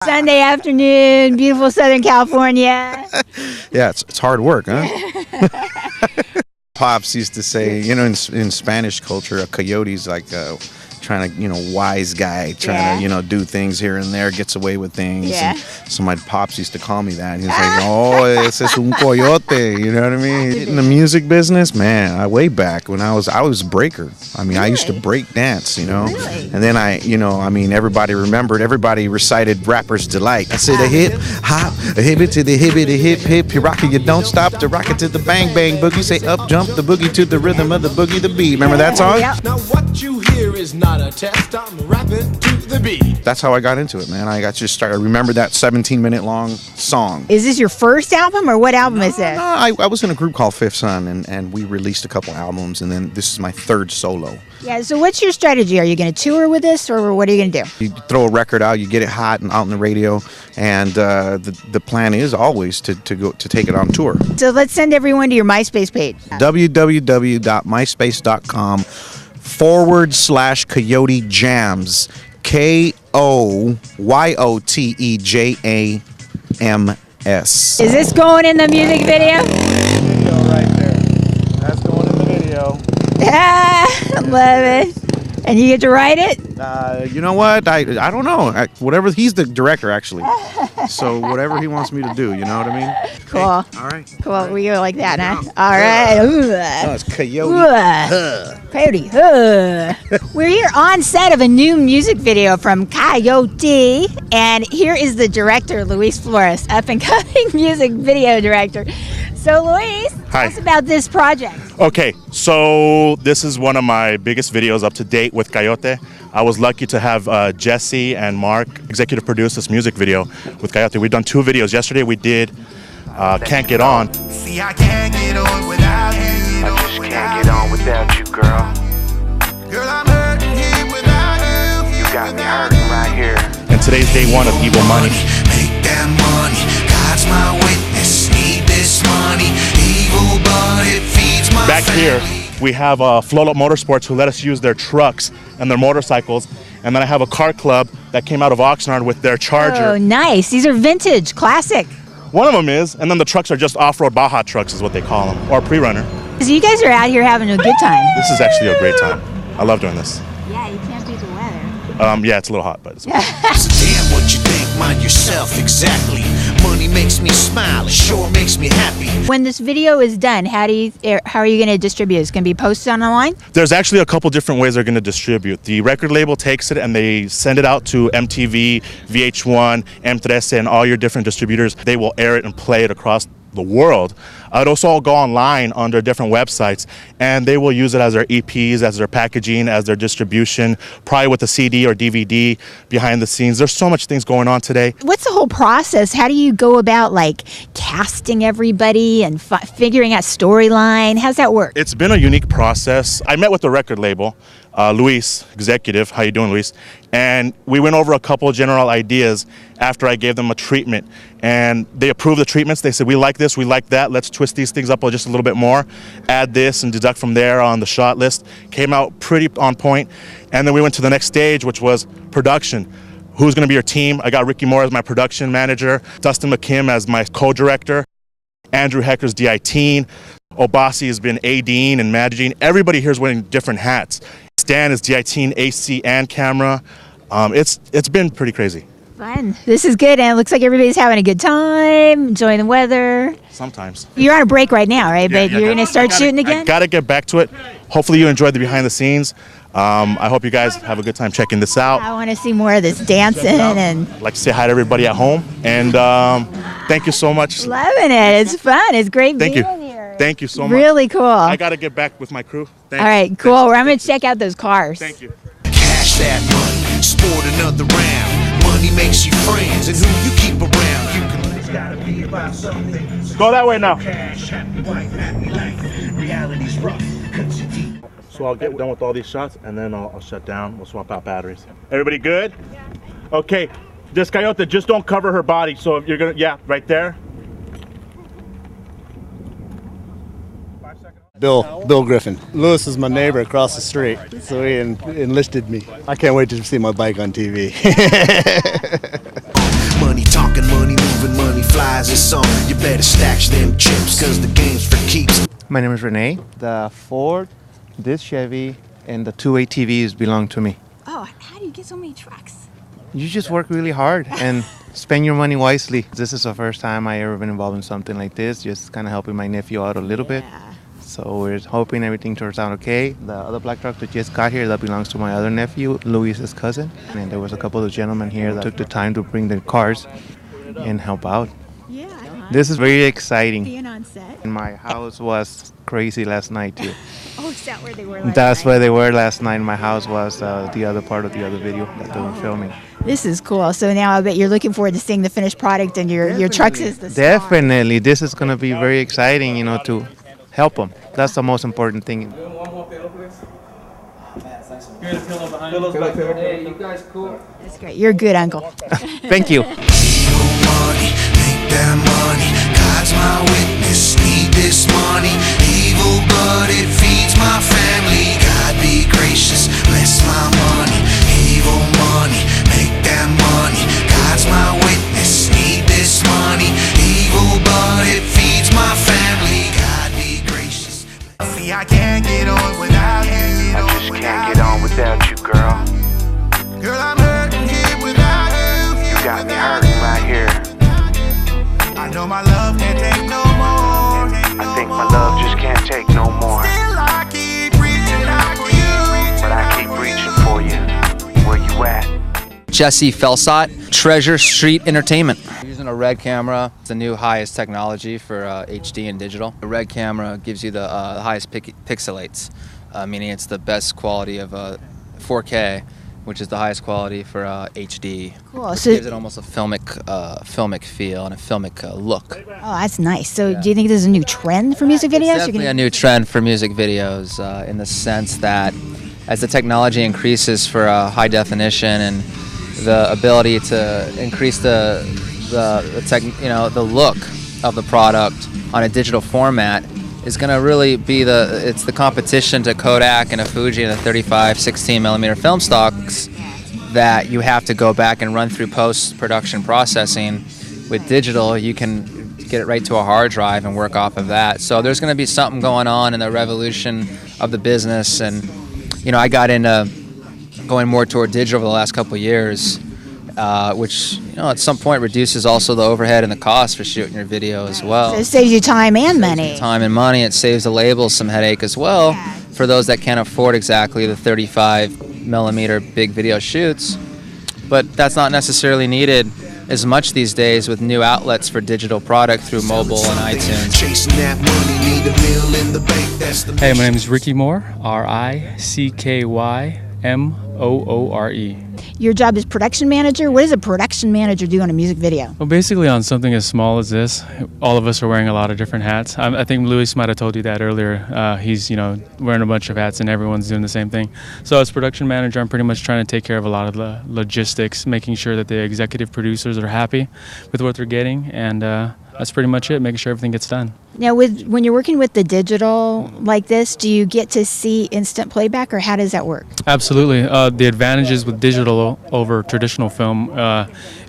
Sunday afternoon, beautiful Southern California. Yeah, it's hard work, huh? Pops used to say, you know, in Spanish culture, a coyote's like trying to, wise guy, trying to, do things here and there, gets away with things. Yeah. And so my pops used to call me that. He was like, oh, ese es un coyote, you know what I mean? In the music business, man, way back when I was a breaker. I mean, I used to break dance, Really? And then everybody recited Rapper's Delight. I said, a hip, hop, a hibbit to the hibbit, a hip, hip, you rock it, you don't stop, to rock it to the bang, bang, boogie, say up, jump, the boogie to the rhythm of the boogie, the beat. Remember that song? Yep. Now what you hear is not a test, I'm rapping to the beat. That's how I got into it, man. I remember that 17-minute long song. Is this your first album, or what album is this? I was in a group called Fifth Son, and we released a couple albums, and then this is my third solo. Yeah, so what's your strategy? Are you going to tour with this, or what are you going to do? You throw a record out, you get it hot and out on the radio, and the plan is always to take it on tour. So let's send everyone to your MySpace page. www.myspace.com/K-Yote Jams. KOYOTEJAMS. Is this going in the music video? Right there. That's going in the video. Ah, love it. And you get to write it? You know what? I don't know. Whatever, he's the director actually. So whatever he wants me to do, you know what I mean? Cool. All right. Cool. We go like that, huh? All right. No, it's K-Yote. Coyote. We're here on set of a new music video from K-Yote, and here is the director, Luis Flores, up and coming music video director. So, Luis, tell us about this project. Okay, so this is one of my biggest videos up to date with K-Yote. I was lucky to have Jesse and Mark executive produce this music video with K-Yote. We've done 2 videos. Yesterday we did Can't Get On. See, I can't get on without you. I just can't get on without you, girl. Girl, I'm hurting here without you. You got me hurting right here. And today's day 1 of Evil Money. Make that money. God's my witness. Need this money. Evil, but it feeds my Back here, family. we have Float Up Motorsports who let us use their trucks and their motorcycles. And then I have a car club that came out of Oxnard with their Charger. Oh, nice. These are vintage, classic. One of them is, and then the trucks are just off-road Baja trucks is what they call them, or pre-runner. So you guys are out here having a good time. This is actually a great time. I love doing this. Yeah, you can't beat the weather. Yeah, it's a little hot, but it's okay. So damn what you think, mind yourself exactly. Money makes me smile, it sure makes me happy. When this video is done, how are you going to distribute it? It's going to be posted online? There's actually a couple different ways they're going to distribute. The record label takes it and they send it out to MTV, VH1, M13, and all your different distributors. They will air it and play it across the world. It'll also all go online under different websites, and they will use it as their EPs, as their packaging, as their distribution, probably with a CD or DVD behind the scenes. There's so much things going on today. What's the whole process? How do you go about casting everybody and figuring out storyline? How's that work? It's been a unique process. I met with the record label, Luis, executive. How you doing, Luis? And we went over a couple general ideas after I gave them a treatment. And they approved the treatments. They said, we like this, we like that. Let's twist these things up just a little bit more. Add this and deduct from there on the shot list. Came out pretty on point. And then we went to the next stage, which was production. Who's going to be your team? I got Ricky Moore as my production manager, Dustin McKim as my co-director, Andrew Hecker's DI-teen, Obasi has been ADing and managing. Everybody here is wearing different hats. Stan is DI-teen, AC, and camera. It's been pretty crazy. Fun. This is good, and it looks like everybody's having a good time, enjoying the weather. Sometimes. You're on a break right now, right? But you're going to start shooting again? I got to get back to it. Hopefully you enjoyed the behind the scenes. I hope you guys have a good time checking this out. I want to see more of this dancing and I'd like to say hi to everybody at home, and thank you so much. loving it. It's fun. It's great Thank being you. here. Thank you so much. Really cool. I got to get back with my crew. Thanks. All right, cool. Well, I'm going to check out those cars. Thank you. Cash that money, sport another round. Money makes you friends, and who you keep around. You can it's gotta be about something. Go that way now. Cash, happy wife, happy life. Reality's rough, cuts you deep. So I'll get done with all these shots, and then I'll shut down. We'll swap out batteries. Everybody good? Yeah. Okay. This K-Yote, just don't cover her body. So if you're gonna, yeah, right there. Bill Griffin. Lewis is my neighbor across the street, so he enlisted me. I can't wait to see my bike on TV. rising sun. You better stash them chips, cause the game's for keeps. My name is Renee. The Ford, this Chevy, and the two ATVs belong to me. Oh, how do you get so many trucks? You just work really hard and spend your money wisely. This is the first time I ever been involved in something like this, just kind of helping my nephew out a little bit. So we're hoping everything turns out okay. The other black truck that just got here, that belongs to my other nephew, Luis's cousin. And there was a couple of gentlemen here that took the time to bring their cars and help out. Yeah. This is very exciting. Being on set. And my house was crazy last night too. Oh, is that where they were last That's night? where they were last night. My house was the other part of the other video that they were filming. This is cool. So now I bet you're looking forward to seeing the finished product, and your trucks is the star. Definitely. This is going to be very exciting, you know, to help them. That's the most important thing. Hey, you guys cool? That's great. You're a good uncle. Thank you. Evil money, make that money. God's my witness, need this money. Evil, but it feeds my family. God be gracious, bless my money. Evil money, make that money. God's my witness, need this money. Evil, but it feeds my family. God be gracious. See, I can't get on without you. I just can't get on without you, girl. Girl, I'm hurting here without you. You got me hurting right here. I know my love can't take no more. I think my love just can't take no more. Still I keep reaching out for you. But I keep reaching for you. Where you at? Jesse Felsot, Treasure Street Entertainment. We're using a RED camera. It's the new highest technology for HD and digital. The RED camera gives you the highest pixelates, meaning it's the best quality of 4K, which is the highest quality for HD. Cool. Which So, gives it almost a filmic feel and a filmic look. oh, that's nice. So, do you think this is a new trend for music videos? It's definitely a new trend for music videos in the sense that as the technology increases for high definition and the ability to increase the look of the product on a digital format is going to really be it's the competition to Kodak and a Fuji and the 35-16 millimeter film stocks that you have to go back and run through post-production processing. With digital, you can get it right to a hard drive and work off of that. So there's going to be something going on in the revolution of the business, and I got into going more toward digital over the last couple of years, which at some point reduces also the overhead and the cost for shooting your video as well. So it saves you time and money. Time and money. It saves the labels some headache as well for those that can't afford exactly the 35 millimeter big video shoots. But that's not necessarily needed as much these days with new outlets for digital product through mobile and iTunes. Chasing that money, need a meal in the bank. That's the Hey, my name is Ricky Moore, RICKYMOORE. Your job is production manager. What does a production manager do on a music video? Well, basically on something as small as this, all of us are wearing a lot of different hats. I think Luis might have told you that earlier. He's, wearing a bunch of hats and everyone's doing the same thing. So as production manager, I'm pretty much trying to take care of a lot of the logistics, making sure that the executive producers are happy with what they're getting, and that's pretty much it, making sure everything gets done. Now, when you're working with the digital like this, do you get to see instant playback, or how does that work? Absolutely. The advantages with digital over traditional film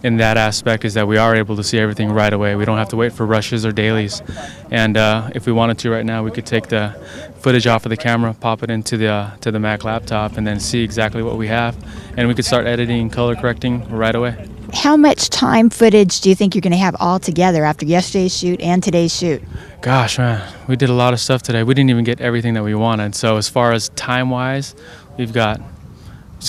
in that aspect is that we are able to see everything right away. We don't have to wait for rushes or dailies. And if we wanted to right now, we could take the footage off of the camera, pop it into the Mac laptop, and then see exactly what we have. And we could start editing and color correcting right away. How much time footage do you think you're going to have all together after yesterday's shoot and today's shoot? Gosh, man, we did a lot of stuff today. We didn't even get everything that we wanted. So as far as time-wise, it's got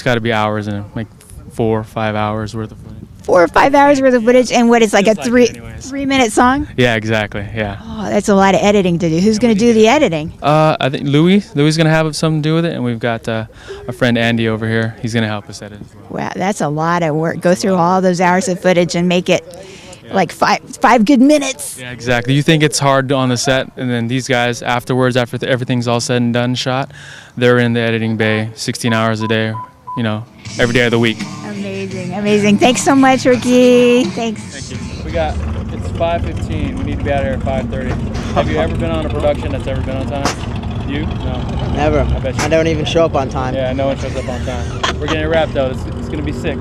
to be hours and like 4 or 5 hours worth of footage. 4 or 5 hours worth of footage, and what is like a three-minute song? Yeah, exactly. Yeah. Oh, that's a lot of editing to do. Who's going to do the editing? I think Louis is going to have something to do with it, and we've got our friend Andy over here. He's going to help us edit as well. Wow, that's a lot of work. Go through all those hours of footage and make it like five good minutes. Yeah, exactly. You think it's hard on the set, and then these guys afterwards, after everything's all said and done, shot, they're in the editing bay 16 hours a day, every day of the week. Amazing. Thanks so much, Ricky. Thanks. Thank you. It's 5:15. We need to be out here at 5:30. Have you ever been on a production that's ever been on time? You? No. Never. I bet you. I don't even show up on time. Yeah, no one shows up on time. We're getting it wrapped though. It's going to be sick.